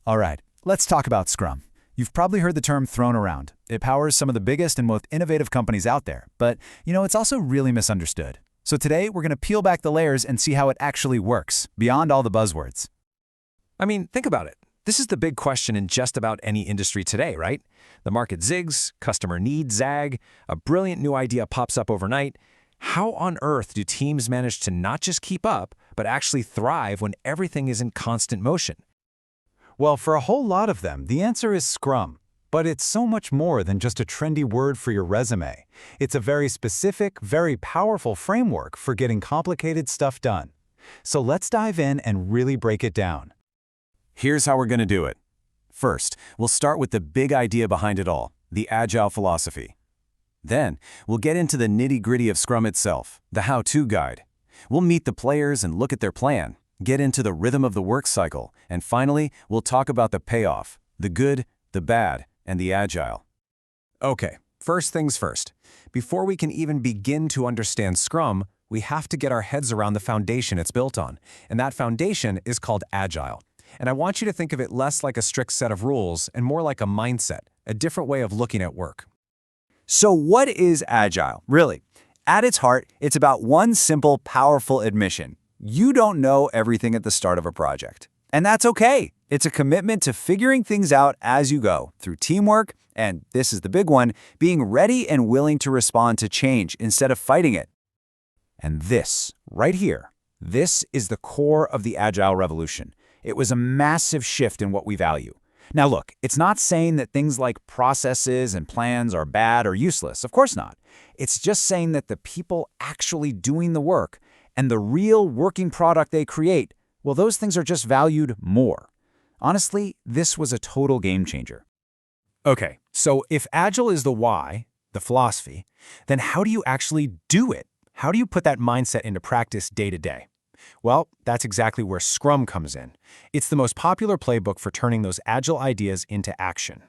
All right, let's talk about Scrum. You've probably heard the term thrown around. It powers some of the biggest and most innovative companies out there, but it's also really misunderstood. So today, we're going to peel back the layers and see how it actually works, beyond all the buzzwords. I mean, think about it. This is the big question in just about any industry today, right? The market zigs, customer needs zag, a brilliant new idea pops up overnight. How on earth do teams manage to not just keep up, but actually thrive when everything is in constant motion? Well, for a whole lot of them, the answer is Scrum. But it's so much more than just a trendy word for your resume. It's a very specific, very powerful framework for getting complicated stuff done. So let's dive in and really break it down. Here's how we're going to do it. First, we'll start with the big idea behind it all, the Agile philosophy. Then, we'll get into the nitty-gritty of Scrum itself, the how-to guide. We'll meet the players and look at their plan, get into the rhythm of the work cycle, and finally, we'll talk about the payoff, the good, the bad, and the agile. Okay, first things first. Before we can even begin to understand Scrum, we have to get our heads around the foundation it's built on, and that foundation is called Agile. And I want you to think of it less like a strict set of rules and more like a mindset, a different way of looking at work. So what is Agile, really? At its heart, it's about one simple, powerful admission. You don't know everything at the start of a project. And that's okay. It's a commitment to figuring things out as you go, through teamwork, and this is the big one, being ready and willing to respond to change instead of fighting it. And this, right here, this is the core of the Agile revolution. It was a massive shift in what we value. Now look, it's not saying that things like processes and plans are bad or useless. Of course not. It's just saying that the people actually doing the work and the real working product they create, well, those things are just valued more. Honestly, this was a total game changer. Okay, so if Agile is the why, the philosophy, then how do you actually do it? How do you put that mindset into practice day to day? Well, that's exactly where Scrum comes in. It's the most popular playbook for turning those Agile ideas into action.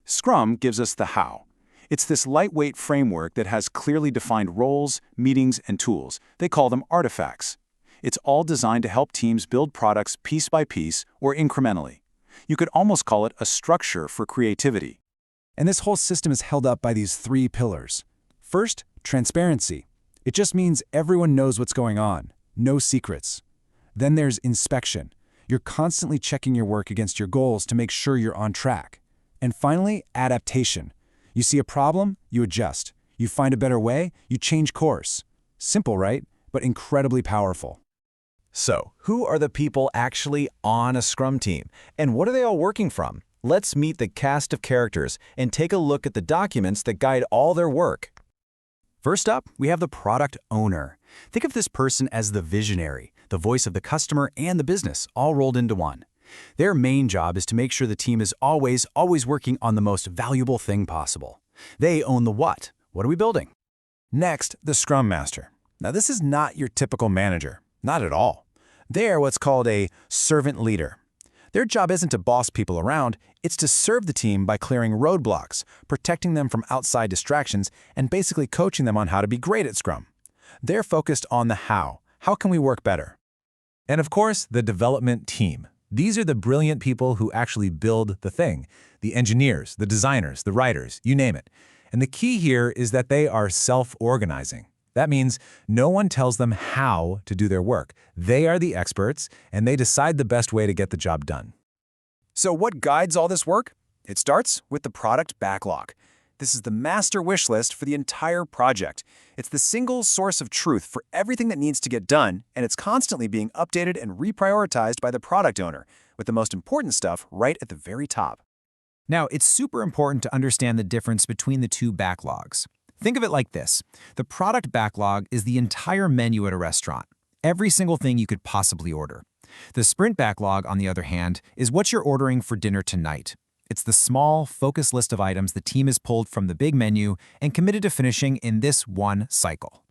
Scrum gives us the how. It's this lightweight framework that has clearly defined roles, meetings, and tools. They call them artifacts. It's all designed to help teams build products piece by piece or incrementally. You could almost call it a structure for creativity. And this whole system is held up by these three pillars. First, transparency. It just means everyone knows what's going on. No secrets. Then there's inspection. You're constantly checking your work against your goals to make sure you're on track. And finally, adaptation. You see a problem, you adjust. You find a better way, you change course. Simple, right? But incredibly powerful. So, who are the people actually on a Scrum team? And what are they all working from? Let's meet the cast of characters and take a look at the documents that guide all their work. First up, we have the product owner. Think of this person as the visionary, the voice of the customer and the business, all rolled into one. Their main job is to make sure the team is always working on the most valuable thing possible. They own the what. What are we building? Next, the Scrum Master. Now, this is not your typical manager. Not at all. They're what's called a servant leader. Their job isn't to boss people around, it's to serve the team by clearing roadblocks, protecting them from outside distractions, and basically coaching them on how to be great at Scrum. They're focused on the how. How can we work better? And of course, the development team. These are the brilliant people who actually build the thing. The engineers, the designers, the writers, you name it. And the key here is that they are self-organizing. That means no one tells them how to do their work. They are the experts, and they decide the best way to get the job done. So what guides all this work? It starts with the Product Backlog. This is the master wish list for the entire project. It's the single source of truth for everything that needs to get done, and it's constantly being updated and reprioritized by the product owner, with the most important stuff right at the very top. Now, it's super important to understand the difference between the two backlogs. Think of it like this. The product backlog is the entire menu at a restaurant, every single thing you could possibly order. The sprint backlog, on the other hand, is what you're ordering for dinner tonight. It's the small, focused list of items the team has pulled from the big menu and committed to finishing in this one cycle.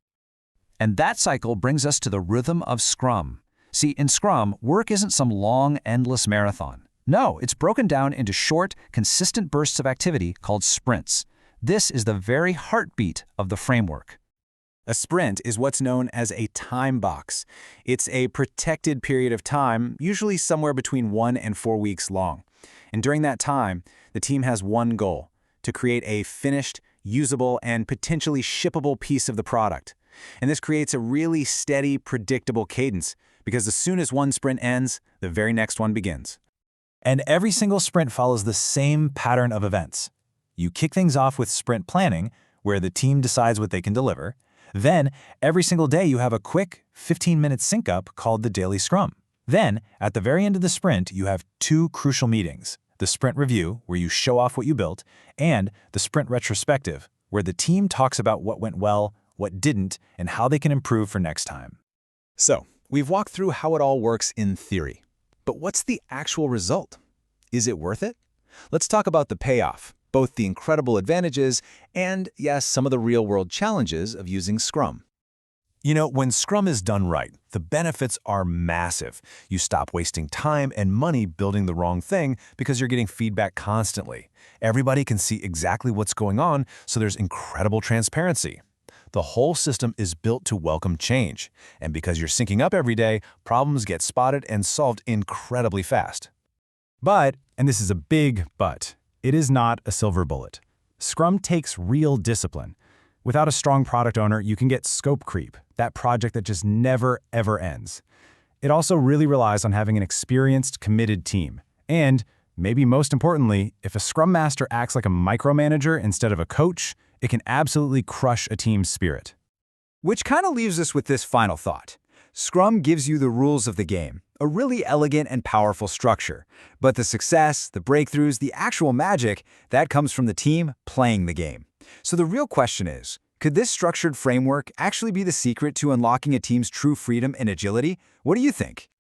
And that cycle brings us to the rhythm of Scrum. See, in Scrum, work isn't some long, endless marathon. No, it's broken down into short, consistent bursts of activity called sprints. This is the very heartbeat of the framework. A sprint is what's known as a time box. It's a protected period of time, usually somewhere between 1 and 4 weeks long. And during that time, the team has one goal: to create a finished, usable, and potentially shippable piece of the product. And this creates a really steady, predictable cadence, because as soon as one sprint ends, the very next one begins. And every single sprint follows the same pattern of events. You kick things off with sprint planning, where the team decides what they can deliver. Then, every single day you have a quick 15-minute sync-up called the Daily Scrum. Then, at the very end of the sprint, you have two crucial meetings: the sprint review, where you show off what you built, and the sprint retrospective, where the team talks about what went well, what didn't, and how they can improve for next time. So, we've walked through how it all works in theory. But what's the actual result? Is it worth it? Let's talk about the payoff, both the incredible advantages and, yes, some of the real-world challenges of using Scrum. You know, when Scrum is done right, the benefits are massive. You stop wasting time and money building the wrong thing because you're getting feedback constantly. Everybody can see exactly what's going on, so there's incredible transparency. The whole system is built to welcome change, and because you're syncing up every day, problems get spotted and solved incredibly fast. But, and this is a big but, it is not a silver bullet. Scrum takes real discipline. Without a strong product owner, you can get scope creep, that project that just never, ever ends. It also really relies on having an experienced, committed team. And, maybe most importantly, if a Scrum Master acts like a micromanager instead of a coach, it can absolutely crush a team's spirit. Which kind of leaves us with this final thought. Scrum gives you the rules of the game, a really elegant and powerful structure. But the success, the breakthroughs, the actual magic, that comes from the team playing the game. So the real question is, could this structured framework actually be the secret to unlocking a team's true freedom and agility? What do you think?